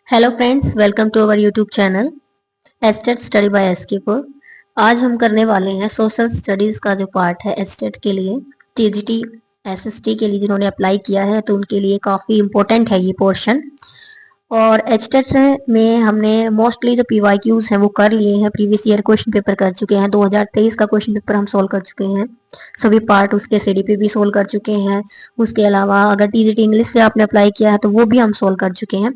Hello friends, welcome to our YouTube channel estate study by एसके4। आज हम करने वाले हैं सोशल स्टडीज़ का जो पार्ट है एस्टेट के लिए, टीजीटी एसएसटी के लिए जिन्होंने अप्लाई किया है तो उनके लिए काफ़ी इम्पोर्टेंट है ये पोर्शन। और एचटेट में हमने मोस्टली जो पीवाईक्यूज हैं वो कर लिए हैं, प्रीवियस ईयर क्वेश्चन पेपर कर चुके हैं। 2023 का क्वेश्चन पेपर हम सोल्व कर चुके हैं, सभी पार्ट उसके सीडीपी भी सोल्व कर चुके हैं। उसके अलावा अगर टीजीटी इंग्लिश से आपने अप्लाई किया है तो वो भी हम सोल्व कर चुके हैं,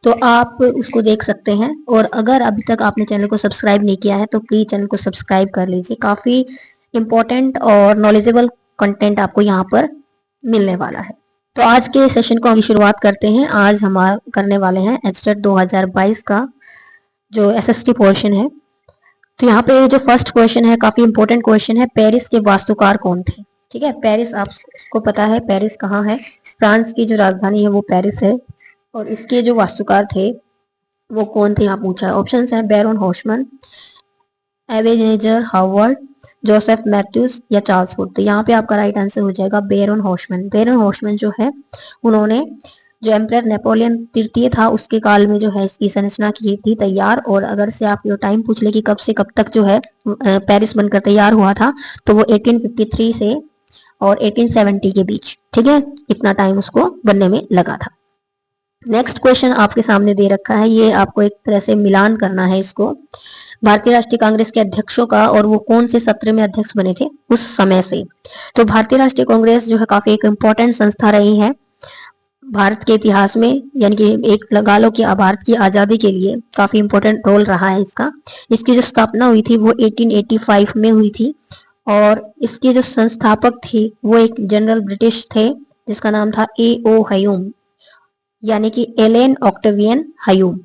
तो आप उसको देख सकते हैं। और अगर अभी तक आपने चैनल को सब्सक्राइब नहीं किया है तो प्लीज चैनल को सब्सक्राइब कर लीजिए। काफ़ी इंपॉर्टेंट और नॉलेजेबल कंटेंट आपको यहाँ पर मिलने वाला है। तो आज के सेशन को हम शुरुआत करते हैं। आज हम करने वाले हैं एचटेट 2022 का जो एसएसटी पोर्शन है। तो यहाँ पे जो फर्स्ट क्वेश्चन है काफी इंपॉर्टेंट क्वेश्चन है, पेरिस के वास्तुकार कौन थे? ठीक है, पेरिस आपको पता है पेरिस कहाँ है? फ्रांस की जो राजधानी है वो पेरिस है। और इसके जो वास्तुकार थे वो कौन थे यहाँ पूछा है। ऑप्शन है बैरोन हॉशमन, एवेनेजर हावर्ड, जोसेफ मैथ्यूज या चार्ल्स वुड। तो यहाँ पे आपका राइट आंसर हो जाएगा बैरोन हॉशमन। बैरोन हॉशमन जो है उन्होंने जो एम्परर नेपोलियन तृतीय था उसके काल में जो है इसकी संरचना की थी तैयार। और अगर से आप ये टाइम पूछ ले कि कब से कब तक जो है पेरिस बनकर तैयार हुआ था, तो वो 1853 से और 1870 के बीच, ठीक है, इतना टाइम उसको बनने में लगा था। नेक्स्ट क्वेश्चन आपके सामने दे रखा है, ये आपको एक तरह से मिलान करना है इसको भारतीय राष्ट्रीय कांग्रेस के अध्यक्षों का, और वो कौन से सत्र में अध्यक्ष बने थे उस समय से। तो भारतीय राष्ट्रीय कांग्रेस जो है काफी एक इम्पोर्टेंट संस्था रही है भारत के इतिहास में, यानी कि एक लगा लो कि भारत की आजादी के लिए काफी इम्पोर्टेंट रोल रहा है इसका। इसकी जो स्थापना हुई थी वो 1885 में हुई थी, और इसके जो संस्थापक थे वो एक जनरल ब्रिटिश थे जिसका नाम था A.O. ह्यूम, यानी कि एलेन ऑक्टेवियन ह्यूम।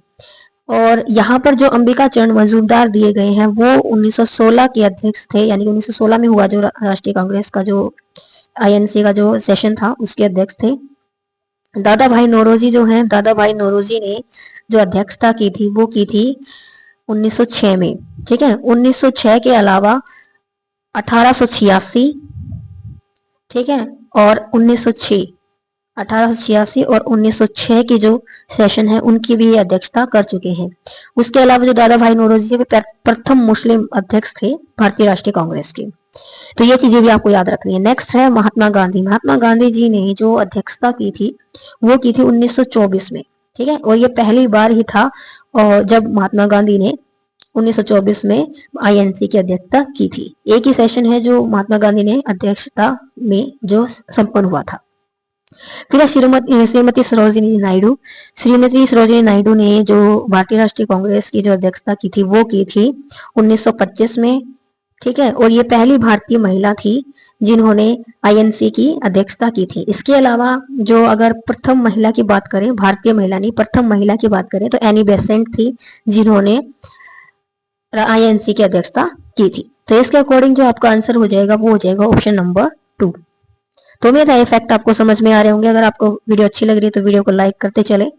और यहाँ पर जो अंबिका चरण मजूमदार दिए गए हैं वो 1916 के अध्यक्ष थे, यानी कि 1916 में हुआ जो राष्ट्रीय कांग्रेस का जो आईएनसी का जो सेशन था उसके अध्यक्ष थे। दादा भाई नौरोजी जो हैं, दादा भाई नौरोजी ने जो अध्यक्षता की थी वो की थी 1906 में, ठीक है। 1906 के अलावा 1886, ठीक है, और 1906, 1886 और 1906 की जो सेशन है उनकी भी अध्यक्षता कर चुके हैं। उसके अलावा जो दादा भाई नौरोजी वे प्रथम मुस्लिम अध्यक्ष थे भारतीय राष्ट्रीय कांग्रेस के। तो ये चीजें भी आपको याद रखनी है। नेक्स्ट है महात्मा गांधी। महात्मा गांधी जी ने जो अध्यक्षता की थी वो की थी 1924 में, ठीक है। और ये पहली बार ही था और जब महात्मा गांधी ने 1924 में आईएनसी की अध्यक्षता की थी। एक ही सेशन है जो महात्मा गांधी ने अध्यक्षता में जो संपन्न हुआ था। फिर श्रीमती सरोजिनी नायडू। श्रीमती सरोजिनी नायडू ने जो भारतीय राष्ट्रीय कांग्रेस की जो अध्यक्षता की थी वो की थी 1925 में, ठीक है। और ये पहली भारतीय महिला थी जिन्होंने आईएनसी की अध्यक्षता की थी। इसके अलावा जो अगर प्रथम महिला की बात करें, भारतीय महिला नहीं प्रथम महिला की बात करें, तो एनी बेसेंट थी जिन्होंने आईएनसी की अध्यक्षता की थी। तो इसके अकॉर्डिंग जो आपका आंसर हो जाएगा वो हो जाएगा ऑप्शन नंबर 2। तो मेरा इफेक्ट आपको समझ में आ रहे होंगे। अगर आपको वीडियो अच्छी लग रही है तो वीडियो को लाइक करते चले।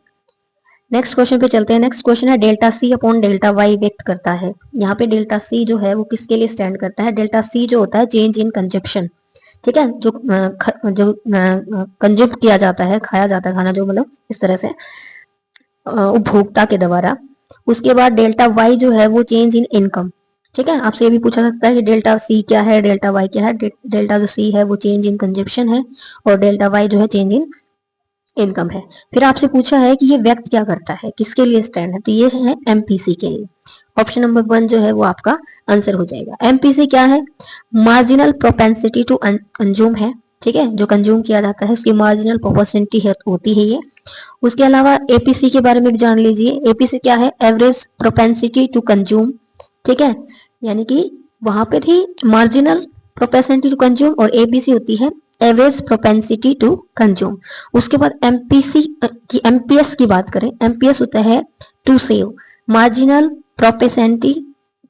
नेक्स्ट क्वेश्चन पे चलते हैं। नेक्स्ट क्वेश्चन है delta C upon delta Y व्यक्त करता है। यहाँ पे डेल्टा सी जो है वो किसके लिए स्टैंड करता है? डेल्टा सी जो होता है चेंज इन कंजप्शन, ठीक है, जो कंज्यूम किया जाता है, खाया जाता है खाना, जो मतलब इस तरह से उपभोक्ता के द्वारा। उसके बाद डेल्टा वाई जो है वो चेंज इन इनकम, ठीक है। आपसे ये भी पूछा सकता है कि डेल्टा सी क्या है, डेल्टा वाई क्या है। डेल्टा जो सी है वो चेंज इन कंजप्शन है और डेल्टा वाई जो है चेंज इन इनकम है। फिर आपसे पूछा है कि ये व्यक्त क्या करता है, किसके लिए स्टैंड है, तो ये है एमपीसी के लिए। ऑप्शन नंबर 1 जो है वो आपका आंसर हो जाएगा। एमपीसी क्या है? मार्जिनल प्रोपेंसिटी टू कंज्यूम है, ठीक है, जो कंज्यूम किया जाता है उसकी मार्जिनल प्रोपेंसिटी होती है ये। उसके अलावा एपीसी के बारे में भी जान लीजिए। एपीसी क्या है? एवरेज प्रोपेंसिटी टू कंज्यूम, ठीक है, यानी कि वहां पे थी मार्जिनल प्रोपेंसिटी टू कंज्यूम और एबीसी होती है एवरेज प्रोपेंसिटी टू कंज्यूम। उसके बाद एमपीसी की एमपीएस की बात करें, एमपीएस होता है to save, marginal propensity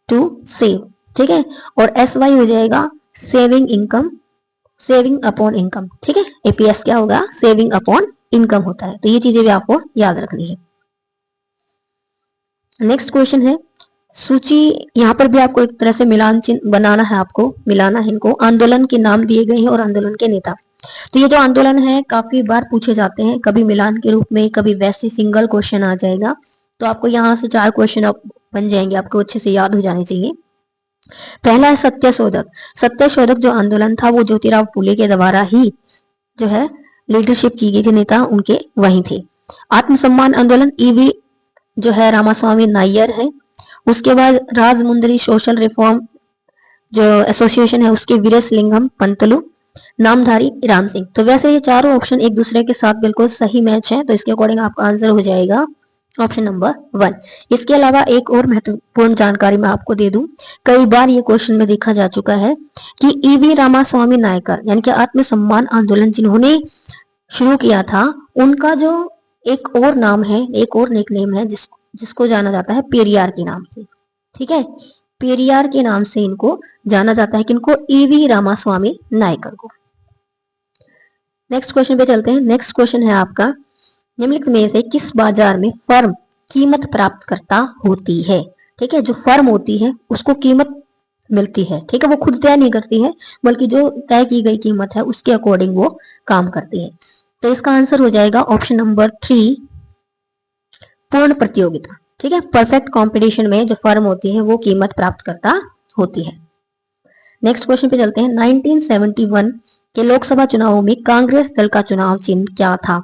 to save, ठीक है। और एसवाई हो जाएगा saving income, saving upon income, ठीक है। एपीएस क्या होगा? सेविंग अपॉन इनकम होता है। तो ये चीजें भी आपको याद रखनी है। नेक्स्ट क्वेश्चन है सूची यहाँ पर भी आपको एक तरह से मिलान चिन्ह बनाना है, आपको मिलाना है इनको। आंदोलन के नाम दिए गए हैं और आंदोलन के नेता। तो ये जो आंदोलन है काफी बार पूछे जाते हैं, कभी मिलान के रूप में, कभी वैसे सिंगल क्वेश्चन आ जाएगा। तो आपको यहाँ से 4 क्वेश्चन बन जाएंगे, आपको अच्छे से याद हो जाने चाहिए। पहला है सत्यशोधक। सत्यशोधक जो आंदोलन था वो ज्योतिराव फूले के द्वारा ही जो है लीडरशिप की गई थी, नेता उनके वही थे। आत्मसम्मान आंदोलन ईवी जो है रामास्वामी नायर है। उसके बाद राजमुंदरी सोशल रिफॉर्म जो एसोसिएशन है उसके वीरेशलिंगम पंतलु, नामधारी राम सिंह। तो वैसे ये चारों ऑप्शन एक दूसरे के साथ बिल्कुल सही मैच है, तो इसके अकॉर्डिंग आपका आंसर हो जाएगा ऑप्शन नंबर 1। इसके अलावा एक और महत्वपूर्ण जानकारी मैं आपको दे दूं, कई बार ये क्वेश्चन में देखा जा चुका है कि ईवी रामास्वामी नायकर यानी कि आत्मसम्मान आंदोलन जिन्होंने शुरू किया था, उनका जो एक और नाम है, एक और निकनेम है जिसको जाना जाता है पेरियार के नाम से। ठीक है, पेरियार के नाम से इनको जाना जाता है, किनको? ईवी रामास्वामी नायकर को। नेक्स्ट क्वेश्चन पे चलते हैं। नेक्स्ट क्वेश्चन है आपका, निम्नलिखित में से किस बाजार में फर्म कीमत प्राप्त करता होती है? ठीक है, जो फर्म होती है उसको कीमत मिलती है, ठीक है, वो खुद तय नहीं करती है बल्कि जो तय की गई कीमत है उसके अकॉर्डिंग वो काम करती है। तो इसका आंसर हो जाएगा ऑप्शन नंबर 3, पूर्ण प्रतियोगिता। ठीक है, परफेक्ट कंपटीशन में जो फर्म होती है वो कीमत प्राप्त करता होती है। नेक्स्ट क्वेश्चन पे चलते हैं। 1971 के लोकसभा चुनावों में कांग्रेस दल का चुनाव चिन्ह क्या था?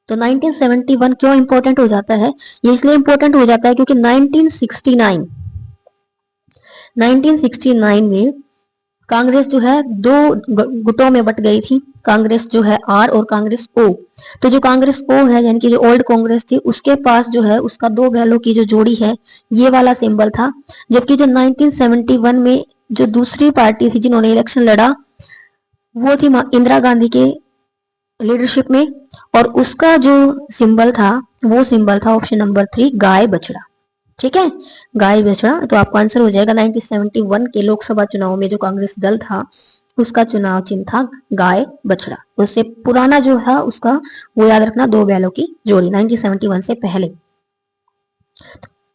तो 1971 क्यों इंपॉर्टेंट हो जाता है? ये इसलिए इंपॉर्टेंट हो जाता है क्योंकि 1969 में कांग्रेस जो है 2 गुटों में बट गई थी, कांग्रेस जो है आर और कांग्रेस ओ। तो जो कांग्रेस ओ है यानी कि जो ओल्ड कांग्रेस थी उसके पास जो है उसका 2 बैलों की जो जोड़ी है ये वाला सिंबल था, जबकि जो 1971 में जो दूसरी पार्टी थी जिन्होंने इलेक्शन लड़ा वो थी इंदिरा गांधी के लीडरशिप में, और उसका जो सिंबल था वो सिंबल था ऑप्शन नंबर 3, गाय बछड़ा। ठीक है, गाय बछड़ा। तो आपका आंसर हो जाएगा 1971 के लोकसभा चुनाव में जो कांग्रेस दल था उसका चुनाव चिन्ह था गाय बछड़ा। उससे पुराना जो था उसका वो याद रखना 2 बैलों की जोड़ी, 1971 से पहले।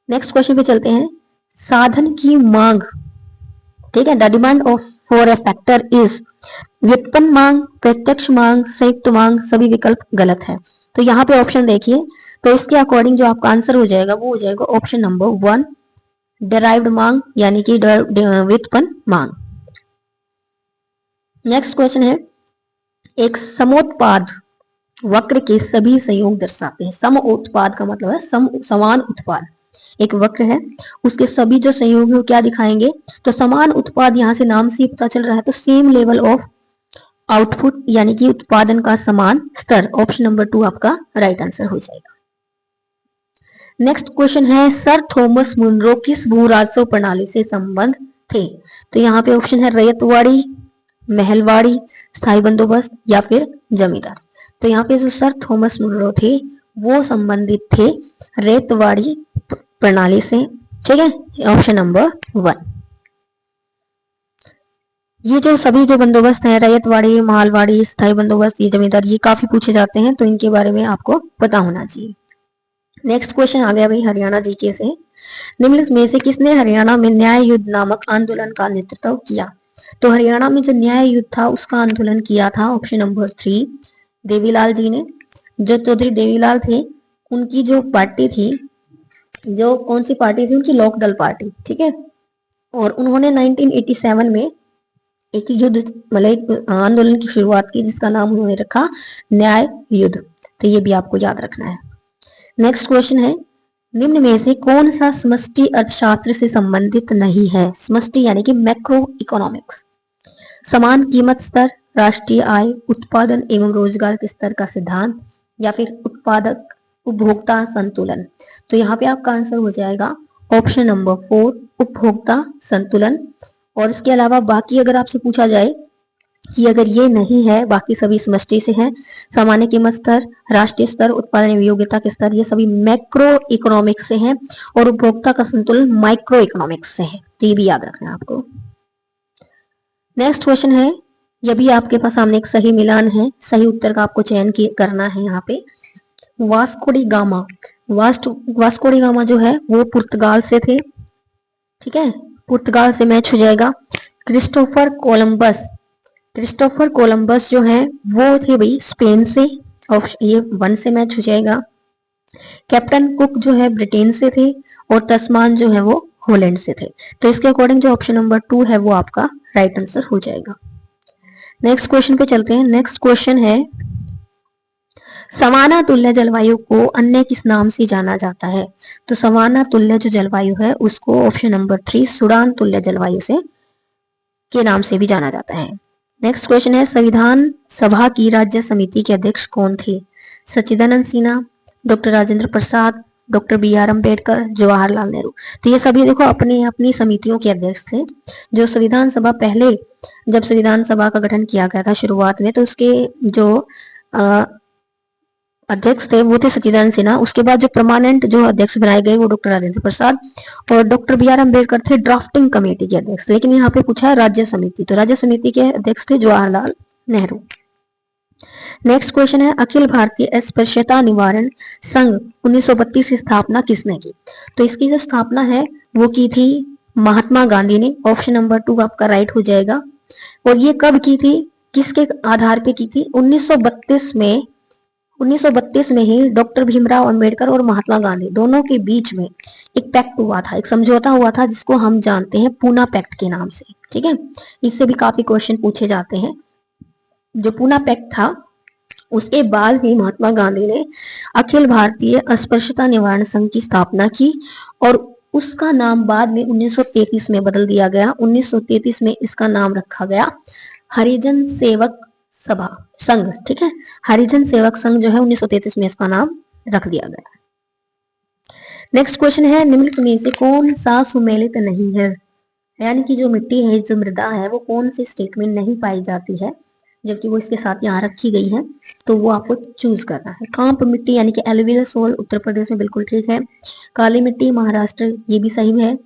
नेक्स्ट क्वेश्चन पे चलते हैं। साधन की मांग, ठीक है, the demand of for a factor is, व्युत्पन्न मांग, प्रत्यक्ष मांग, संयुक्त मांग, सभी विकल्प गलत है। तो यहाँ पे ऑप्शन देखिए, तो इसके अकॉर्डिंग जो आपका आंसर हो जाएगा वो हो जाएगा ऑप्शन नंबर 1, डिराइव्ड मांग यानी कि व्युत्पन्न मांग। नेक्स्ट क्वेश्चन है, एक समोत्पाद वक्र के सभी संयोग दर्शाते हैं। समोत्पाद का मतलब है समान उत्पाद। एक वक्र है उसके सभी जो संयोग है क्या दिखाएंगे? तो समान उत्पाद, यहां से नाम से पता चल रहा है, तो सेम लेवल ऑफ आउटपुट यानी कि उत्पादन का समान स्तर। ऑप्शन नंबर 2 आपका राइट आंसर हो जाएगा। नेक्स्ट क्वेश्चन है, सर थॉमस मुनरो किस भू राजस्व प्रणाली से संबंध थे? तो यहाँ पे ऑप्शन है रैयतवाड़ी, महलवाड़ी, स्थायी बंदोबस्त या फिर जमींदार। तो यहाँ पे जो सर थॉमस मुनरो थे वो संबंधित थे रैयतवाड़ी प्रणाली से। ठीक है, ऑप्शन नंबर 1। ये जो सभी जो बंदोबस्त है, रैयतवाड़ी, मालवाड़ी, स्थायी बंदोबस्त, ये जमींदार, ये काफी पूछे जाते हैं तो इनके बारे में आपको पता होना चाहिए। नेक्स्ट क्वेश्चन आ गया भाई हरियाणा जीके से। निम्नलिखित में से किसने हरियाणा में न्याय युद्ध नामक आंदोलन का नेतृत्व किया? तो हरियाणा में जो न्याय युद्ध था उसका आंदोलन किया था ऑप्शन नंबर 3, देवीलाल जी ने। जो चौधरी देवीलाल थे उनकी जो पार्टी थी, जो कौन सी पार्टी थी? उनकी लोकदल पार्टी। ठीक है, और उन्होंने 1987 में एक युद्ध मतलब आंदोलन की शुरुआत की जिसका नाम उन्होंने रखा न्याय युद्ध। तो ये भी आपको याद रखना है। नेक्स्ट क्वेश्चन है, निम्न में से कौन सा समष्टि अर्थशास्त्र से संबंधित नहीं है? समष्टि यानी कि मैक्रो इकोनॉमिक्स। समान कीमत स्तर, राष्ट्रीय आय, उत्पादन एवं रोजगार के स्तर का सिद्धांत या फिर उत्पादक उपभोक्ता संतुलन। तो यहाँ पे आपका आंसर हो जाएगा ऑप्शन नंबर 4, उपभोक्ता संतुलन। और इसके अलावा बाकी अगर आपसे पूछा जाए कि अगर ये नहीं है, बाकी सभी समष्टि से हैं, सामान्य कीमत स्तर, राष्ट्रीय स्तर, उत्पादन एवं योग्यता के स्तर, ये सभी मैक्रो इकोनॉमिक्स से हैं, और उपभोक्ता का संतुलन माइक्रो इकोनॉमिक्स से है। तो ये भी याद रखना है आपको। नेक्स्ट क्वेश्चन है, यह भी आपके पास सामने एक सही मिलान है, सही उत्तर का आपको चयन करना है। यहाँ पे वास्को डी गामा जो है वो पुर्तगाल से थे। ठीक है, पुर्तगाल से मैच हो जाएगा। क्रिस्टोफर कोलंबस, क्रिस्टोफर कोलंबस जो है वो थे भाई स्पेन से, ऑप्शन ये 1 से मैच हो जाएगा। कैप्टन कुक जो है ब्रिटेन से थे और तस्मान जो है वो हॉलैंड से थे। तो इसके अकॉर्डिंग जो ऑप्शन नंबर 2 है वो आपका राइट आंसर हो जाएगा। नेक्स्ट क्वेश्चन पे चलते हैं। नेक्स्ट क्वेश्चन है, समाना तुल्य जलवायु को अन्य किस नाम से जाना जाता है? तो समाना तुल्य जो जलवायु है उसको ऑप्शन नंबर 3 सुडान तुल्य जलवायु से के नाम से भी जाना जाता है। नेक्स्ट क्वेश्चन है, संविधान सभा की राज्य समिति के अध्यक्ष कौन थे? सच्चिदानंद Sinha, doctor Rajendra Prasad, doctor BR Ambedkar, Jawaharlal Nehru. तो ये सभी देखो अपनी अपनी समितियों के अध्यक्ष थे। जो संविधान सभा पहले जब संविधान सभा का गठन किया गया था शुरुआत में, तो उसके जो अध्यक्ष थे वो थे सच्चिदानंद सिन्हा। उसके बाद जो परमानेंट जो अध्यक्ष बनाए गए वो डॉक्टर राजेंद्र प्रसाद और डॉक्टर BR अम्बेडकर थे ड्राफ्टिंग कमेटी के अध्यक्ष। लेकिन यहाँ पे पूछा है राज्य समिति, तो राज्य समिति के अध्यक्ष थे जवाहरलाल नेहरू। नेक्स्ट क्वेश्चन है, अखिल भारतीय अस्पृश्यता निवारण संघ 1932 की स्थापना किसने की? तो इसकी जो स्थापना है वो की थी महात्मा गांधी ने। ऑप्शन नंबर 2 आपका राइट हो जाएगा। और ये कब की थी, किसके आधार पे की थी? 1932 में ही डॉक्टर भीमराव अंबेडकर और महात्मा गांधी दोनों के बीच में एक पैक्ट हुआ था, एक समझौता हुआ था जिसको हम जानते हैं पूना पैक्ट के नाम से। ठीक है, इससे भी काफी क्वेश्चन पूछे जाते हैं। जो पूना पैक्ट था उसके बाद ही महात्मा गांधी ने अखिल भारतीय अस्पृश्यता निवारण संघ की स्थापना की और उसका नाम बाद में 1933 में बदल दिया गया। 1933 में इसका नाम रखा गया हरिजन सेवक सभा संघ। ठीक है, हरिजन सेवक संघ जो है 1933 में इसका नाम रख दिया गया। नेक्स्ट क्वेश्चन है, निम्नलिखित में से कौन सा सुमेलित नहीं है? यानी कि जो मिट्टी है, जो मृदा है, वो कौन सी स्टेट में नहीं पाई जाती है जबकि वो इसके साथ यहाँ रखी गई है, तो वो आपको चूज करना है। कांप मिट्टी यानी कि एलुवियल सोल उत्तर प्रदेश में बिल्कुल ठीक है। काली मिट्टी महाराष्ट्र, ये भी सही है।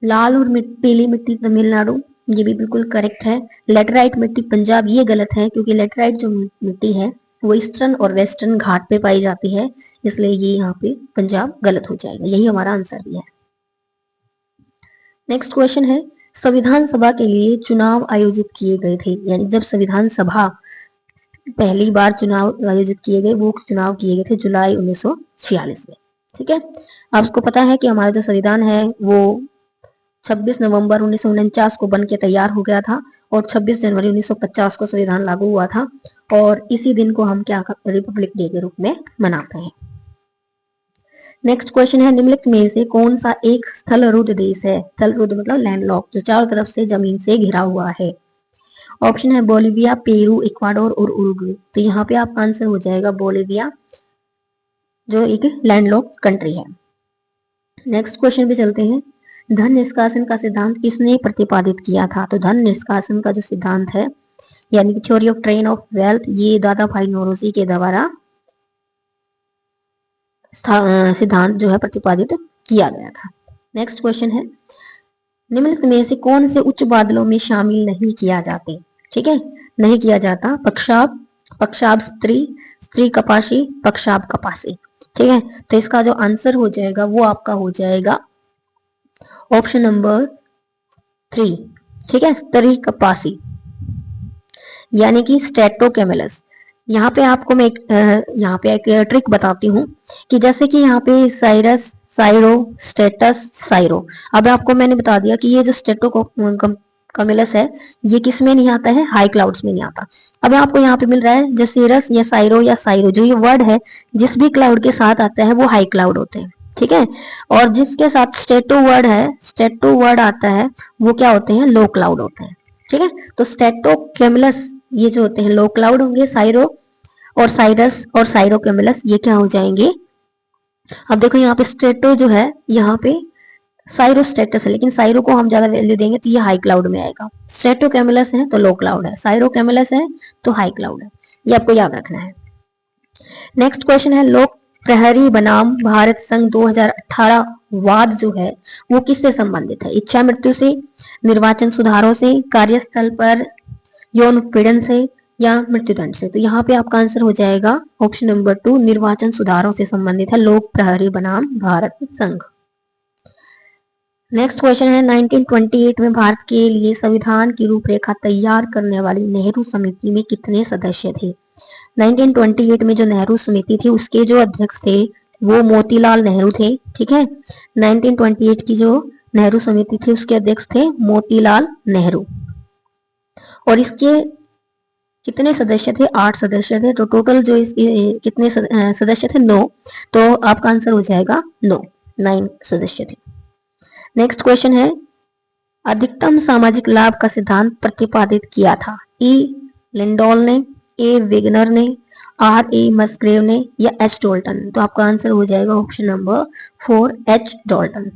लाल और पीली मिट्टी तमिलनाडु, ये भी बिल्कुल करेक्ट है। लेटराइट मिट्टी पंजाब, ये गलत है क्योंकि लेटराइट जो मिट्टी है वो ईस्टर्न और वेस्टर्न घाट पे पाई जाती है, इसलिए ये यहाँ पे पंजाब गलत हो जाएगा। यही हमारा आंसर भी है। नेक्स्ट क्वेश्चन है, संविधान सभा के लिए चुनाव आयोजित किए गए थे, यानी जब संविधान सभा पहली बार चुनाव आयोजित किए गए, वो चुनाव किए गए थे जुलाई 1946 में। ठीक है, आपको पता है कि हमारा जो संविधान है वो 26 नवंबर 1949 को बन के तैयार हो गया था और 26 जनवरी 1950 को संविधान लागू हुआ था और इसी दिन को हम क्या रिपब्लिक डे के रूप में मनाते हैं। नेक्स्ट क्वेश्चन है, निम्नलिखित में से कौन सा एक स्थलरुद्ध देश है? स्थलरुद्ध मतलब लैंडलॉक, जो चारों तरफ से जमीन से घिरा हुआ है। ऑप्शन है बोलिविया, पेरू, इक्वाडोर और उरुग्वे। तो यहाँ पे आपका आंसर हो जाएगा बोलिविया, जो एक लैंडलॉक कंट्री है। नेक्स्ट क्वेश्चन पे चलते हैं, धन निष्कासन का सिद्धांत किसने प्रतिपादित किया था? तो धन निष्कासन का जो सिद्धांत है यानी कि theory of train of wealth, ये दादा भाई नौरोजी के द्वारा सिद्धांत जो है प्रतिपादित किया गया था। नेक्स्ट क्वेश्चन है, निम्नलिखित में से कौन से उच्च बादलों में शामिल नहीं किया जाते? ठीक है, नहीं किया जाता पक्षाब, पक्षाब स्त्री, स्त्री कपाशी, पक्षाब कपासी। ठीक है, तो इसका जो आंसर हो जाएगा वो आपका हो जाएगा ऑप्शन नंबर 3। ठीक है, स्त्री कपासी यानी कि स्टेटोकेमिलस। यहाँ पे आपको मैं यहाँ पे एक ट्रिक बताती हूँ कि जैसे कि यहाँ पे साइरस, साइरो, स्टेटस, साइरो। अब आपको मैंने बता दिया कि ये जो स्टेटोकेमिलस है ये किस में नहीं आता है? हाई क्लाउड्स में नहीं आता। अब आपको यहाँ पे मिल रहा है जो सीरस या साइरो या साइरो, जो ये वर्ड है जिस भी क्लाउड के साथ आता है वो हाई क्लाउड होते हैं। ठीक है, और जिसके साथ स्टेटो वर्ड है, स्टेटो वर्ड आता है, वो क्या होते हैं? लो क्लाउड होते हैं। ठीक है, तो स्टेटोकेमिलस ये जो होते हैं लो क्लाउड होंगे, साइरो और साइरस और साइरोकेमिलस ये क्या हो जाएंगे? अब देखो यहाँ पे स्टेटो जो है यहाँ पे साइरो स्टेटस है, लेकिन साइरो को हम ज्यादा वैल्यू देंगे तो ये हाई क्लाउड में आएगा। स्टेटोकेमिलस है तो लो क्लाउड है, साइरोकेमिलस है तो हाई क्लाउड है, ये आपको याद रखना है। नेक्स्ट क्वेश्चन है, लोक प्रहरी बनाम भारत संघ 2018 वाद जो है वो किससे संबंधित है? इच्छा मृत्यु से, निर्वाचन सुधारों से, कार्यस्थल पर यौन उत्पीड़न से या मृत्युदंड से? तो यहाँ पे आपका आंसर हो जाएगा ऑप्शन नंबर 2, निर्वाचन सुधारों से संबंधित है लोक प्रहरी बनाम भारत संघ। नेक्स्ट क्वेश्चन है 1928 में भारत के लिए संविधान की रूपरेखा तैयार करने वाली नेहरू समिति में कितने सदस्य थे? 1928 में जो नेहरू समिति थी उसके जो अध्यक्ष थे वो मोतीलाल नेहरू थे। ठीक है, 1928 की जो नेहरू समिति थी उसके अध्यक्ष थे मोतीलाल नेहरू। और इसके कितने सदस्य थे? 8 सदस्य थे। तो टोटल जो इसके कितने सदस्य थे? 9। तो आपका आंसर हो जाएगा 9 सदस्य थे। नेक्स्ट क्वेश्चन है अधिकतम सामाजिक लाभ का सिद्धांत प्रतिपादित किया था? ई लिंडोल ने, ए वेगनर ने, आर ए मस्ग्रेव ने या एच डॉल्टन ने? तो आपका आंसर हो जाएगा option number 4 H Dalton.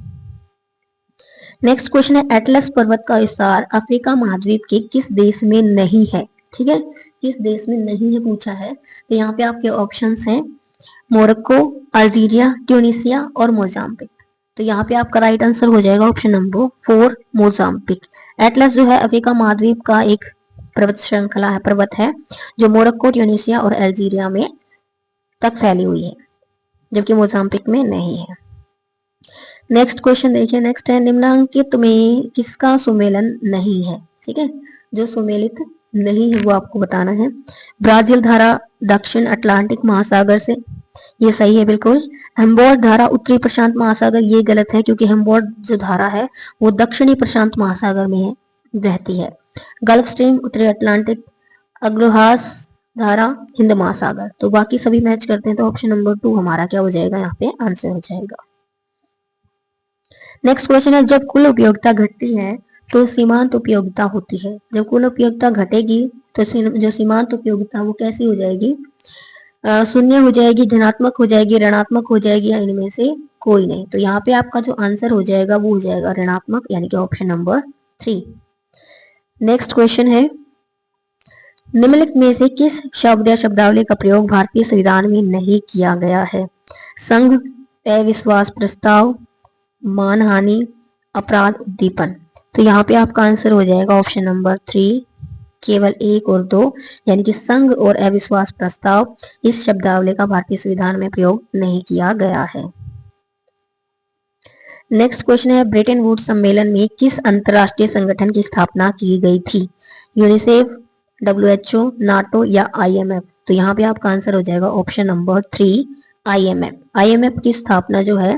Next question है एटलस पर्वत का विस्तार अफ्रीका महाद्वीप के किस देश में नहीं है? ठीक है, किस देश में नहीं है पूछा है। तो यहाँ पे आपके ऑप्शंस हैं मोरक्को, अल्जीरिया, ट्यूनिसिया और मोजाम्बिक। तो यहाँ पे आपका राइट आंसर हो जाएगा ऑप्शन नंबर 4 मोजाम्बिक। एटलस जो है अफ्रीका महाद्वीप का एक पर्वत श्रृंखला है, पर्वत है जो मोरक्को, ट्यूनिसिया और अल्जीरिया में तक फैली हुई है, जबकि मोजाम्बिक में नहीं है। नेक्स्ट क्वेश्चन देखिए, नेक्स्ट है निम्नलिखित में किसका सुमेलन नहीं है? ठीक है, जो सुमेलित नहीं है वो आपको बताना है। ब्राजील धारा दक्षिण अटलांटिक महासागर से, ये सही है बिल्कुल। हेम्बोल्ट धारा उत्तरी प्रशांत महासागर, ये गलत है क्योंकि हेम्बोल्ट जो धारा है वो दक्षिणी प्रशांत महासागर में बहती है। गल्फ स्ट्रीम उत्तरी अटलांटिक, अग्रहास धारा हिंद महासागर। तो बाकी सभी मैच करते हैं तो ऑप्शन नंबर 2 हमारा क्या हो जाएगा? यहाँ पे आंसर हो जाएगा। नेक्स्ट क्वेश्चन है जब कुल उपयोगिता घटती है तो सीमांत उपयोगिता होती है। जब कुल उपयोगिता घटेगी तो जो सीमांत उपयोगिता वो कैसी हो जाएगी? शून्य हो जाएगी, धनात्मक हो जाएगी, ऋणात्मक हो जाएगी या इनमें से कोई नहीं। तो यहाँ पे आपका जो आंसर हो जाएगा वो हो जाएगा ऋणात्मक, यानी कि ऑप्शन नंबर 3। नेक्स्ट क्वेश्चन है निम्नलिखित में से किस शब्द या शब्दावली का प्रयोग भारतीय संविधान में नहीं किया गया है? संघ, अविश्वास प्रस्ताव, मानहानि, अपराध उद्दीपन। तो यहाँ पे आपका आंसर हो जाएगा ऑप्शन नंबर 3 केवल 1 और 2, यानी कि संघ और अविश्वास प्रस्ताव इस शब्दावली का भारतीय संविधान में प्रयोग नहीं किया गया है। नेक्स्ट क्वेश्चन है ब्रेटन वुड्स सम्मेलन में किस अंतरराष्ट्रीय संगठन की स्थापना की गई थी? यूनिसेफ, WHO, नाटो या IMF? तो यहाँ पे आपका आंसर हो जाएगा ऑप्शन नंबर 3 IMF। IMF की स्थापना जो है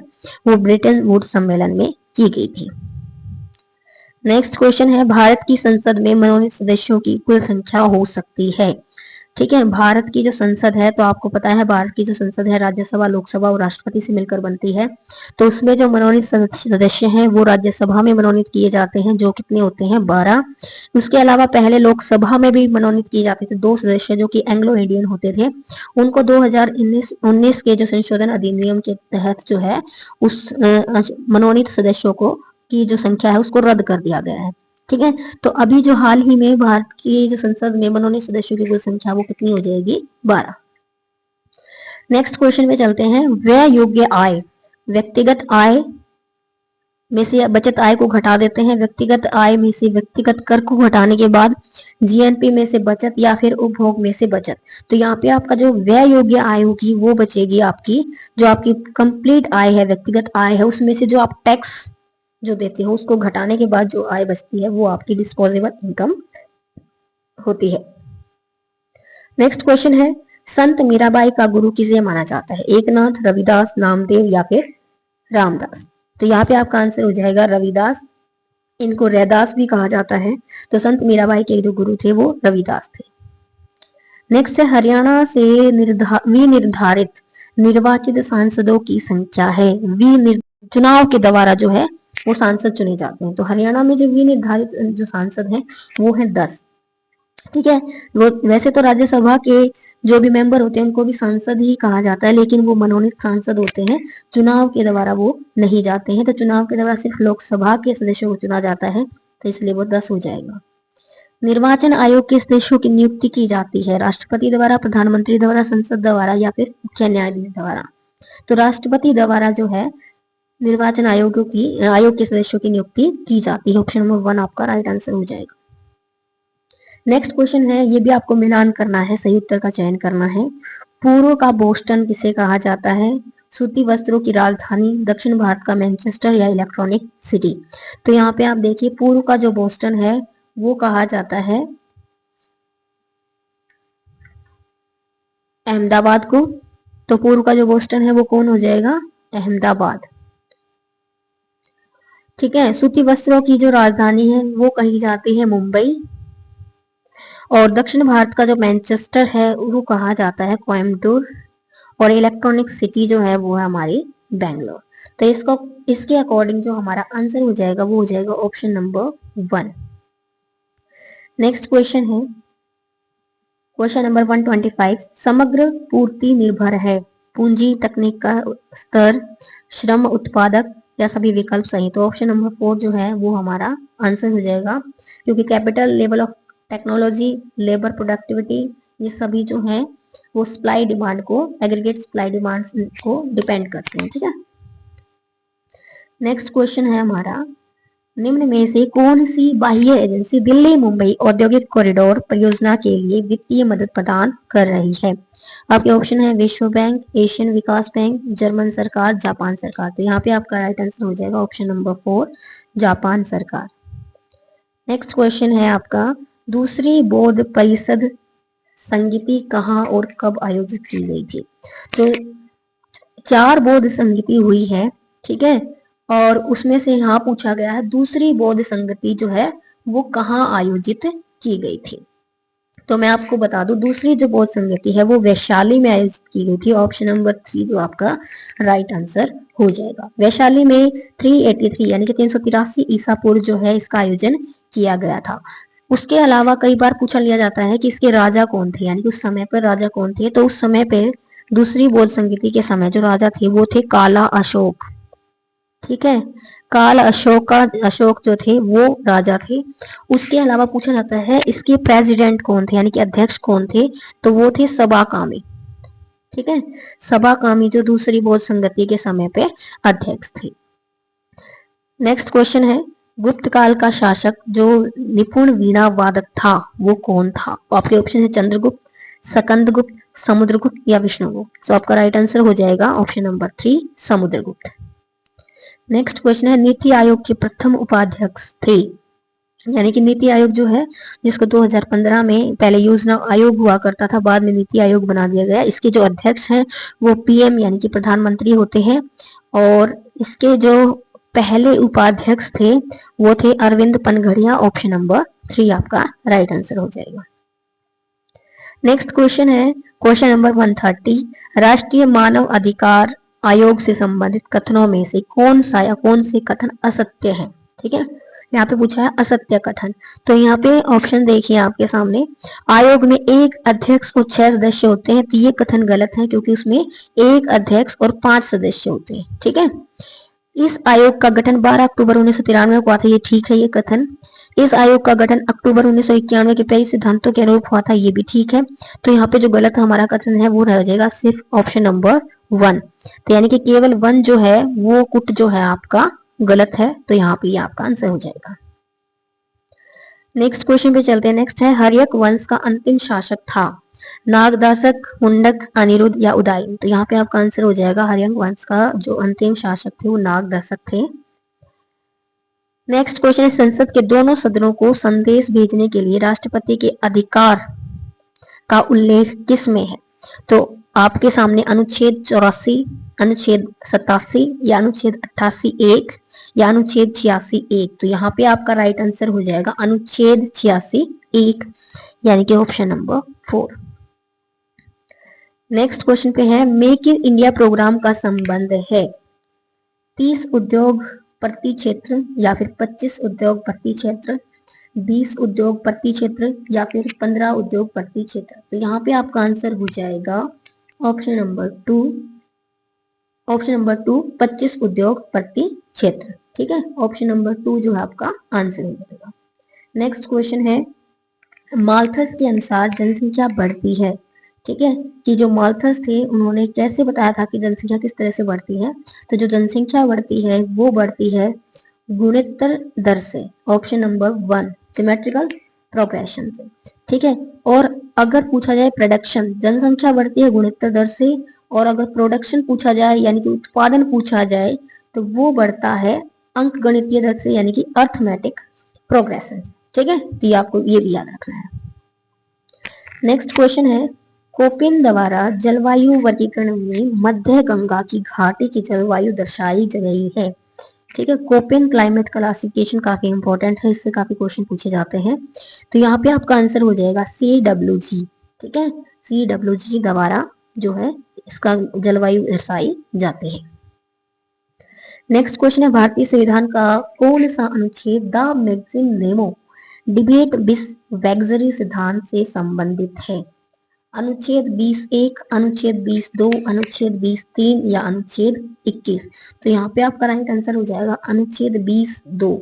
वो ब्रेटन वुड्स सम्मेलन में की गई थी। नेक्स्ट क्वेश्चन है भारत की संसद में मनोनीत सदस्यों की कुल संख्या हो सकती है? ठीक है, भारत की जो संसद है तो आपको पता है भारत की जो संसद है राज्यसभा, लोकसभा और राष्ट्रपति से मिलकर बनती है। तो उसमें जो मनोनीत सदस्य हैं वो राज्यसभा में मनोनीत किए जाते हैं, जो कितने होते हैं? 12। उसके अलावा पहले लोकसभा में भी मनोनीत किए जाते थे 2 सदस्य जो कि एंग्लो इंडियन होते थे। उनको 2019 के जो संशोधन अधिनियम के तहत जो है उस मनोनीत सदस्यों को की जो संख्या है उसको रद्द कर दिया गया है। ठीक है, तो अभी जो हाल ही में भारत की जो संसद में मनोनीत सदस्यों की कुल संख्या वो कितनी हो जाएगी? 12। नेक्स्ट क्वेश्चन में चलते हैं व्यय योग्य आय, व्यक्तिगत आय में से बचत आय को घटा देते हैं, व्यक्तिगत आय में से व्यक्तिगत कर को घटाने के बाद GNP में से बचत या फिर उपभोग में से बचत। तो यहाँ पे आपका जो व्यय योग्य आय होगी वो बचेगी आपकी, जो आपकी कंप्लीट आय है, व्यक्तिगत आय है, उसमें से जो आप टैक्स जो देते हो उसको घटाने के बाद जो आय बचती है वो आपकी डिस्पोजेबल इनकम होती है। नेक्स्ट क्वेश्चन है संत मीराबाई का गुरु किसे माना जाता है? एकनाथ, रविदास, नामदेव या फिर रामदास? तो यहाँ पे आपका आंसर हो जाएगा रविदास। इनको रैदास भी कहा जाता है। तो संत मीराबाई के जो गुरु थे वो रविदास थे। नेक्स्ट है हरियाणा से विनिर्धारित निर्वाचित सांसदों की संख्या है। चुनाव के द्वारा जो है वो सांसद चुने जाते हैं। तो हरियाणा में जो विनिर्धारित जो सांसद हैं वो है 10। ठीक है, वो वैसे तो राज्यसभा के जो भी मेंबर होते हैं उनको भी सांसद ही कहा जाता है, लेकिन वो मनोनीत सांसद होते हैं, चुनाव के द्वारा वो नहीं जाते हैं। तो चुनाव के द्वारा सिर्फ लोकसभा के सदस्यों को चुना जाता है, तो इसलिए वो 10 हो जाएगा। निर्वाचन आयोग के सदस्यों की नियुक्ति की जाती है राष्ट्रपति द्वारा, प्रधानमंत्री द्वारा, संसद द्वारा या फिर मुख्य न्यायाधीश द्वारा? तो राष्ट्रपति द्वारा जो है निर्वाचन आयोग के सदस्यों की नियुक्ति की जाती है। ऑप्शन नंबर 1 आपका राइट आंसर हो जाएगा। नेक्स्ट क्वेश्चन है, ये भी आपको मिलान करना है, सही उत्तर का चयन करना है। पूर्व का बोस्टन किसे कहा जाता है? सूती वस्त्रों की राजधानी, दक्षिण भारत का मैनचेस्टर या इलेक्ट्रॉनिक सिटी। तो यहाँ पे आप देखिए पूर्व का जो बोस्टन है वो कहा जाता है अहमदाबाद को। तो पूर्व का जो बोस्टन है वो कौन हो जाएगा? अहमदाबाद। ठीक है। सूती वस्त्रों की जो राजधानी है वो कही जाती है मुंबई, और दक्षिण भारत का जो मैनचेस्टर है वो कहा जाता है कोयम्बटूर, और इलेक्ट्रॉनिक सिटी जो है वो है हमारी बेंगलोर। तो इसको इसके अकॉर्डिंग जो हमारा आंसर हो जाएगा वो हो जाएगा ऑप्शन नंबर 1। नेक्स्ट क्वेश्चन है क्वेश्चन नंबर 125। समग्र पूर्ति निर्भर है, पूंजी, तकनीक का स्तर, श्रम, उत्पादक या सभी विकल्प सही। तो ऑप्शन नंबर 4 जो है वो हमारा आंसर हो जाएगा, क्योंकि capital, level of technology, labour productivity, ये सभी जो है वो सप्लाई डिमांड को, एग्रीगेट सप्लाई डिमांड को डिपेंड करते हैं। ठीक है। नेक्स्ट क्वेश्चन है हमारा, निम्न में से कौन सी बाह्य एजेंसी दिल्ली मुंबई औद्योगिक कॉरिडोर परियोजना के लिए वित्तीय मदद प्रदान कर रही है? आपके ऑप्शन है विश्व बैंक, एशियन विकास बैंक, जर्मन सरकार, जापान सरकार। तो यहाँ पे आपका राइट आंसर हो जाएगा ऑप्शन नंबर 4, जापान सरकार। नेक्स्ट क्वेश्चन है आपका, दूसरी बौद्ध परिषद संगीति कहाँ और कब आयोजित की गई थी? तो 4 बौद्ध संगीति हुई है, ठीक है, और उसमें से यहाँ पूछा गया है दूसरी बौद्ध संगति जो है वो कहाँ आयोजित की गई थी। तो मैं आपको बता दूं, दूसरी जो बौद्ध संगति है वो वैशाली में आयोजित की गई थी। ऑप्शन नंबर 3 जो आपका राइट आंसर हो जाएगा। वैशाली में 383 यानी कि 383 ईसा पूर्व जो है इसका आयोजन किया गया था। उसके अलावा कई बार पूछा लिया जाता है कि इसके राजा कौन थे, यानी कि उस समय पर राजा कौन थे। तो उस समय पे दूसरी बौद्ध संगति के समय जो राजा थे वो थे काला अशोक। ठीक है, काल अशोक जो थे वो राजा थे। उसके अलावा पूछा जाता है इसके प्रेसिडेंट कौन थे, यानी कि अध्यक्ष कौन थे। तो वो थे सबाकामी। ठीक है, सबाकामी जो दूसरी बौद्ध संगति के समय पे अध्यक्ष थे। नेक्स्ट क्वेश्चन है, गुप्त काल का शासक जो निपुण वीणा वादक था वो कौन था? आपके ऑप्शन है चंद्रगुप्त, सकंदगुप्त, समुद्रगुप्त या विष्णुगुप्त। तो आपका राइट आंसर हो जाएगा option number 3, Samudragupta. Next question है, नीति आयोग के प्रथम उपाध्यक्ष थे, यानी कि नीति आयोग जो है जिसको 2015 में पहले योजना आयोग हुआ करता था, बाद में नीति आयोग बना दिया गया। इसके जो अध्यक्ष हैं वो पीएम यानी कि प्रधानमंत्री होते हैं, और इसके जो पहले उपाध्यक्ष थे वो थे अरविंद पनघड़िया। ऑप्शन नंबर 3 आपका राइट आंसर हो जाएगा। नेक्स्ट क्वेश्चन है क्वेश्चन नंबर 130। राष्ट्रीय मानव अधिकार आयोग से संबंधित कथनों में से कौन से कथन असत्य है? ठीक है, यहाँ पे पूछा है असत्य कथन। तो यहाँ पे ऑप्शन देखिए आपके सामने, आयोग में एक अध्यक्ष और 6 सदस्य होते हैं। तो ये कथन गलत है, क्योंकि उसमें एक अध्यक्ष और 5 सदस्य होते हैं। ठीक है, इस आयोग का गठन 12 अक्टूबर 1993 को हुआ था, ये ठीक है ये कथन। इस आयोग का गठन अक्टूबर 1991 के पेरिस सिद्धांतों के अनुरूप हुआ था, ये भी ठीक है। तो यहाँ पे जो गलत हमारा कथन है वो रह जाएगा सिर्फ ऑप्शन नंबर 1। तो यानी कि केवल 1 जो है वो कुट जो है आपका गलत है, तो यहाँ पे ये आपका आंसर हो जाएगा। नेक्स्ट क्वेश्चन पे चलते हैं। नेक्स्ट है, हर्यक वंश का अंतिम शासक था नागदासक, हुंडक, अनिरुद्ध या उदयन। तो यहाँ पे आपका आंसर हो जाएगा हर्यक वंश का जो अंतिम शासक थे वो नागदासक थे। नेक्स्ट क्वेश्चन है, संसद के दोनों सदनों को संदेश भेजने के लिए राष्ट्रपति के अधिकार का उल्लेख किस में है? तो आपके सामने अनुच्छेद 84, अनुच्छेद 87 या अनुच्छेद 88(1) या अनुच्छेद 86(1). तो यहाँ पे आपका राइट आंसर हो जाएगा अनुच्छेद 86(1), यानी कि ऑप्शन नंबर 4। नेक्स्ट क्वेश्चन पे है, मेक इन इंडिया प्रोग्राम का संबंध है 30 उद्योग प्रति क्षेत्र या फिर 25 उद्योग प्रति क्षेत्र, 20 उद्योग प्रति क्षेत्र या फिर 15 उद्योग प्रति क्षेत्र। तो यहाँ पे आपका आंसर हो जाएगा ऑप्शन नंबर 2, 25 उद्योग प्रति क्षेत्र। ठीक है, ऑप्शन नंबर 2 जो है आपका आंसर हो जाएगा। नेक्स्ट क्वेश्चन है, माल्थस के अनुसार जनसंख्या बढ़ती है। ठीक है, कि जो माल्थस थे उन्होंने कैसे बताया था कि जनसंख्या किस तरह से बढ़ती है? तो जो जनसंख्या बढ़ती है वो बढ़ती है गुणोत्तर दर से। ऑप्शन नंबर 1, सिमेट्रिकल प्रोग्रेशन से। ठीक है, और अगर पूछा जाए प्रोडक्शन, जनसंख्या बढ़ती है गुणोत्तर दर से और अगर प्रोडक्शन पूछा जाए यानी कि उत्पादन पूछा जाए तो वो बढ़ता है अंक गणितीय दर से यानी कि अर्थमेटिक प्रोग्रेशन। ठीक है, तो ये आपको ये भी याद रखना है। नेक्स्ट क्वेश्चन है, कोपेन द्वारा जलवायु वर्गीकरण में मध्य गंगा की घाटी की जलवायु दर्शाई गई है। ठीक है, कोपेन क्लाइमेट क्लासिफिकेशन काफी इंपॉर्टेंट है, इससे काफी क्वेश्चन पूछे जाते हैं। तो यहाँ पे आपका आंसर हो जाएगा CWG। ठीक है, CWG द्वारा जो है इसका जलवायु दर्शाई जाती है। नेक्स्ट क्वेश्चन है, भारतीय संविधान का कौन सा अनुच्छेद द मैक्सिम नेमो डिबेट बिस वैक्सरी सिद्धांत से संबंधित है? अनुच्छेद 20(1), अनुच्छेद 20(2), अनुच्छेद 20(3) या अनुच्छेद 21? तो यहाँ पे आपका राइट आंसर हो जाएगा अनुच्छेद 20(2).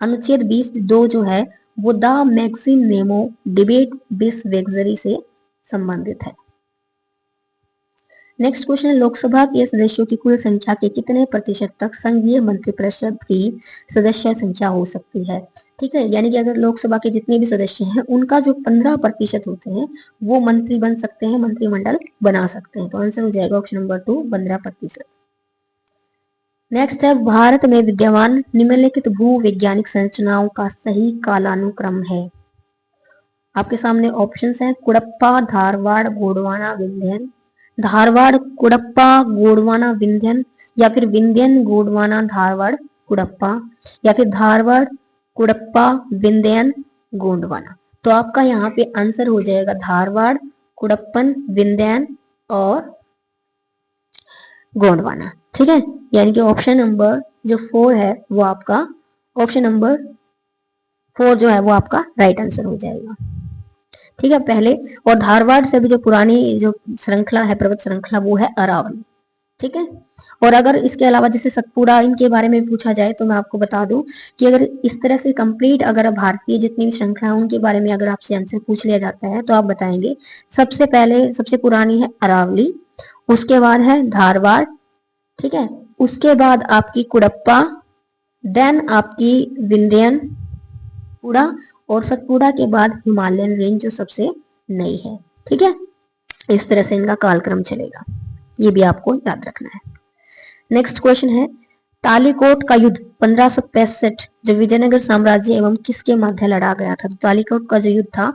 अनुच्छेद 20(2) जो है वो द मैक्सिम नेमो डिबेट बिस वैक्सरी से संबंधित है। नेक्स्ट क्वेश्चन है, लोकसभा के सदस्यों की कुल संख्या के कितने प्रतिशत तक संघीय मंत्रिपरिषद की सदस्य संख्या हो सकती है? ठीक है, यानी कि अगर लोकसभा के जितने भी सदस्य हैं उनका जो 15% होते हैं वो मंत्री बन सकते हैं, मंत्रिमंडल बना सकते हैं। तो आंसर हो जाएगा ऑप्शन नंबर 2, 15%। नेक्स्ट है, भारत में विद्यमान निम्नलिखित भू वैज्ञानिक संरचनाओं का सही कालानुक्रम है। आपके सामने ऑप्शंस हैं, कुड़प्पा, धारवाड़, गोंडवाना, विंध्यन। धारवाड़, कुड़प्पा, गोंडवाना, विंध्यन, या फिर विंध्यन, गोंडवाना, धारवाड़, कुड़प्पा, या फिर धारवाड़, कुड़प्पा, विंध्यन, गोंडवाना। तो आपका यहाँ पे आंसर हो जाएगा धारवाड़, कुड़प्पन, विंध्यन और गोंडवाना। ठीक है, यानी कि ऑप्शन नंबर जो 4 है वो आपका ऑप्शन नंबर 4 जो है वो आपका राइट आंसर हो जाएगा। ठीक है, पहले और धारवाड़ से भी जो पुरानी जो श्रृंखला है, पर्वत श्रृंखला, वो है अरावली। ठीक है, और अगर इसके अलावा जैसे सतपुड़ा इनके बारे में पूछा जाए तो मैं आपको बता दूं कि अगर इस तरह से कंप्लीट अगर भारतीय जितनी भी श्रृंखला है उनके बारे में अगर आपसे आंसर पूछ लिया जाता है तो आप बताएंगे सबसे पहले सबसे पुरानी है अरावली, उसके बाद है धारवाड़। ठीक है, उसके बाद आपकी कुड़प्पा, देन आपकी विंध्यन पुड़ा, और सतपुड़ा के बाद हिमालयन रेंज जो सबसे नई है। ठीक है, इस तरह से इनका कालक्रम चलेगा, ये भी आपको याद रखना है। नेक्स्ट क्वेश्चन है, तालीकोट का युद्ध 1565 जो विजयनगर साम्राज्य एवं किसके मध्य लड़ा गया था? तो तालीकोट का जो युद्ध था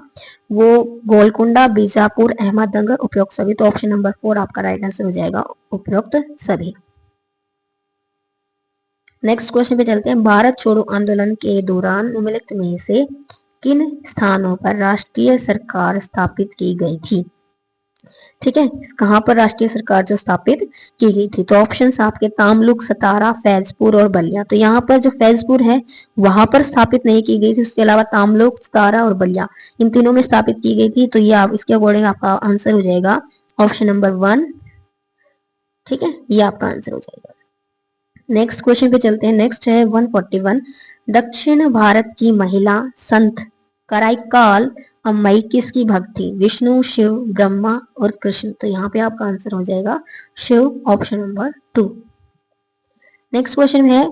वो गोलकुंडा, बीजापुर, अहमदनगर, उपरोक्त सभी। तो ऑप्शन नंबर 4 आपका राइट आंसर हो जाएगा, उपरोक्त सभी। नेक्स्ट क्वेश्चन पे चलते हैं, भारत छोड़ो आंदोलन के दौरान निम्नलिखित में से किन स्थानों पर राष्ट्रीय सरकार स्थापित की गई थी? ठीक है, कहां पर राष्ट्रीय सरकार जो स्थापित की गई थी? तो ऑप्शंस आपके तामलुक, सतारा, फैजपुर और बलिया। तो यहाँ पर जो फैजपुर है वहां पर स्थापित नहीं की गई थी, उसके अलावा तामलुक, सतारा और बलिया इन तीनों में स्थापित की गई थी। तो ये आप इसके अकॉर्डिंग आपका आंसर हो जाएगा ऑप्शन नंबर 1। ठीक है, ये आपका आंसर हो जाएगा। नेक्स्ट क्वेश्चन पे चलते हैं, नेक्स्ट है 141, दक्षिण भारत की महिला संत कराईकाल अम्मई किसकी भक्त थी? विष्णु, शिव, ब्रह्मा और कृष्ण। तो यहाँ पे आपका आंसर हो जाएगा Shiv, option number 2। Next question है,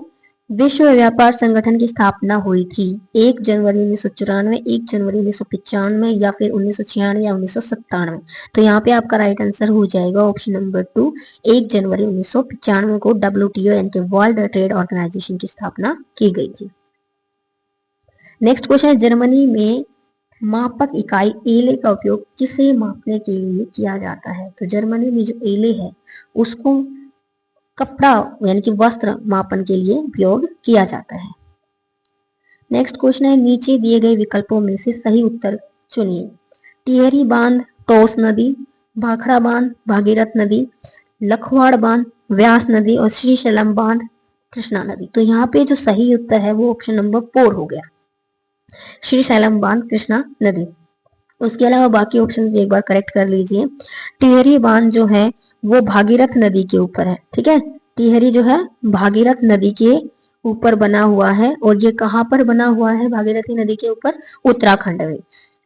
विश्व व्यापार संगठन की स्थापना हुई थी 1 जनवरी 1994, 1 जनवरी 1995 या फिर 1996 या 1997? तो यहाँ पे आपका राइट आंसर हो जाएगा ऑप्शन नंबर 2, 1 जनवरी 1995 को WTO यानी कि वर्ल्ड ट्रेड ऑर्गेनाइजेशन की स्थापना की गई थी। नेक्स्ट क्वेश्चन है, जर्मनी में मापक इकाई एले का उपयोग किसे मापने के लिए किया जाता है? तो जर्मनी में जो एले है उसको कपड़ा यानी कि वस्त्र मापन के लिए उपयोग किया जाता है। नेक्स्ट क्वेश्चन है, नीचे दिए गए विकल्पों में से सही उत्तर चुनिए। टिहरी बांध, टोस नदी, भाखड़ा बांध, भागीरथ नदी, लखवाड़ बांध, व्यास नदी और श्रीशैलम बांध, कृष्णा नदी। तो यहाँ पे जो सही उत्तर है वो ऑप्शन नंबर 4 हो गया, श्रीशैलम बांध, कृष्णा नदी। उसके अलावा बाकी ऑप्शन भी एक बार करेक्ट कर लीजिए। टिहरी बांध जो है वो भागीरथ नदी के ऊपर है। ठीक है, टिहरी जो है भागीरथ नदी के ऊपर बना हुआ है, और ये कहाँ पर बना हुआ है भागीरथी नदी के ऊपर? उत्तराखंड में।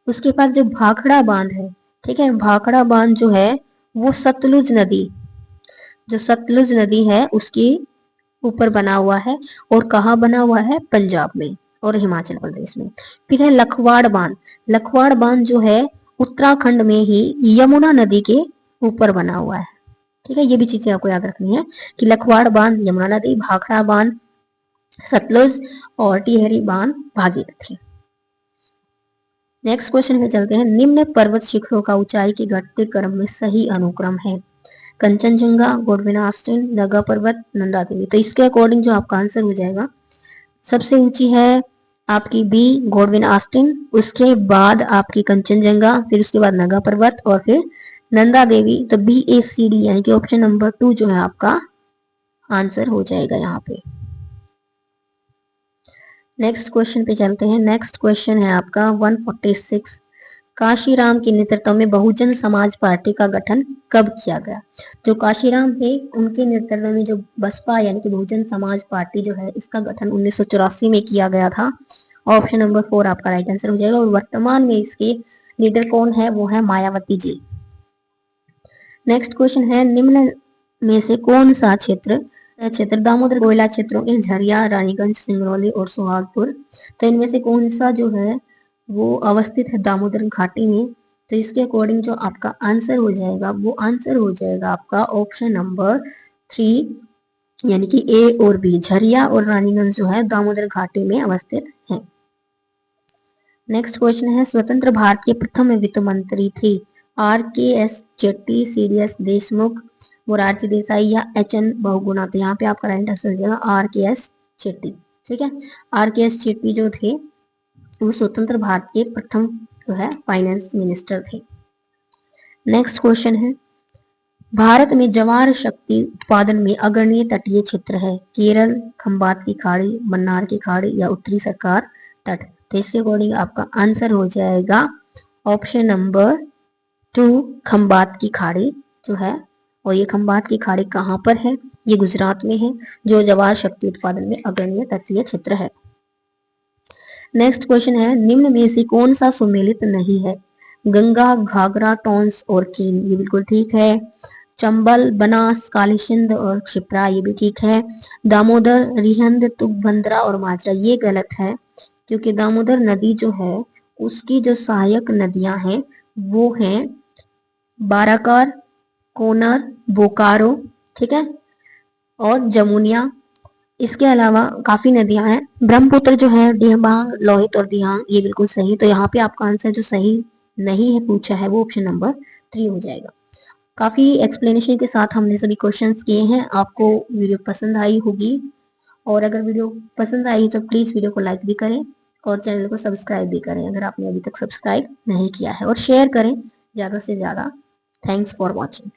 उसके बाद जो भाखड़ा बांध है, ठीक है, भाखड़ा बांध जो है वो सतलुज नदी, जो सतलुज नदी है उसके ऊपर बना हुआ है, और कहाँ बना हुआ है? पंजाब में और हिमाचल प्रदेश में। फिर है लखवाड़ बांध, लखवाड़ बांध जो है उत्तराखंड में ही यमुना नदी के ऊपर बना हुआ है। ठीक है, ये भी चीजें आपको याद रखनी है कि लखवाड़ बांध यमुना नदी, भाखड़ा बांध सतलुज और टिहरी बांध भागीरथी। नेक्स्ट क्वेश्चन पे चलते हैं। निम्न पर्वत शिखरों का ऊंचाई के घटते क्रम में सही अनुक्रम है। कंचनजंगा, गोडविन आस्टिन, नगा पर्वत, नंदा देवी। तो इसके अकॉर्डिंग जो आपका आंसर हो जाएगा, सबसे ऊंची है आपकी बी गोडविन आस्टिन, उसके बाद आपकी कंचनजंगा, फिर उसके बाद नगा पर्वत और फिर नंदा देवी। तो BACD यानी कि ऑप्शन नंबर 2 जो है आपका आंसर हो जाएगा यहाँ पे। नेक्स्ट क्वेश्चन पे चलते हैं। नेक्स्ट क्वेश्चन है आपका 146। काशीराम के नेतृत्व में बहुजन समाज पार्टी का गठन कब किया गया? जो काशीराम थे उनके नेतृत्व में जो बसपा यानी कि बहुजन समाज पार्टी जो है, इसका गठन 1984 में किया गया था। ऑप्शन नंबर 4 आपका राइट आंसर हो जाएगा। और वर्तमान में इसके लीडर कौन है? वो है मायावती जी। नेक्स्ट क्वेश्चन है। निम्न में से कौन सा क्षेत्र दामोदर कोयला क्षेत्रों के झरिया, रानीगंज, सिंगरौली और सुहागपुर। तो इनमें से कौन सा जो है वो अवस्थित है दामोदर घाटी में? तो इसके अकॉर्डिंग जो आपका आंसर हो जाएगा वो आंसर हो जाएगा आपका ऑप्शन नंबर 3 यानी कि ए और बी। झरिया और रानीगंज जो है दामोदर घाटी में अवस्थित है। नेक्स्ट क्वेश्चन है। स्वतंत्र भारत के प्रथम वित्त मंत्री थे RKS जेटली, CDS देशमुख, मोरारजी देसाई या HN बहुगुणा। तो यहाँ पे आपका राइट आंसर हो जाएगा RKS जेटली। ठीक है, RKS जेटली जो थे वो स्वतंत्र भारत के प्रथम जो है फाइनेंस मिनिस्टर थे। नेक्स्ट क्वेश्चन है। भारत में ज्वार शक्ति उत्पादन में अग्रणी तटीय क्षेत्र है। केरल, खंबात की खाड़ी, मन्नार की खाड़ी या उत्तरी सरकार तट। तो इसके अकॉर्डिंग आपका आंसर हो जाएगा ऑप्शन नंबर 2 खंबात की खाड़ी जो है। और ये खंबात की खाड़ी कहाँ पर है? ये गुजरात में है, जो ज्वार शक्ति उत्पादन में अग्रणी तटीय क्षेत्र है। नेक्स्ट क्वेश्चन है। निम्न में से कौन सा सुमेलित नहीं है? गंगा, घाघरा, टोंस और कीन। ये बिल्कुल ठीक है। चंबल, बनास, काली सिंध और क्षिप्रा। ये भी ठीक है। दामोदर, रिहंद, तुंगभद्रा और माजरा। ये गलत है, क्योंकि दामोदर नदी जो है उसकी जो सहायक नदियां हैं वो हैं बाराकार, कोनर, बोकारो, ठीक है, और जमुनिया। इसके अलावा काफी नदियां हैं। ब्रह्मपुत्र जो है, डिहबांग, लोहित और दियांग। ये बिल्कुल सही। तो यहाँ पे आपका आंसर जो सही नहीं है पूछा है वो ऑप्शन नंबर 3 हो जाएगा। काफी एक्सप्लेनेशन के साथ हमने सभी क्वेश्चंस किए हैं। आपको वीडियो पसंद आई होगी, और अगर वीडियो पसंद आई तो प्लीज वीडियो को लाइक भी करें और चैनल को सब्सक्राइब भी करें अगर आपने अभी तक सब्सक्राइब नहीं किया है, और शेयर करें ज्यादा से ज्यादा। Thanks for watching.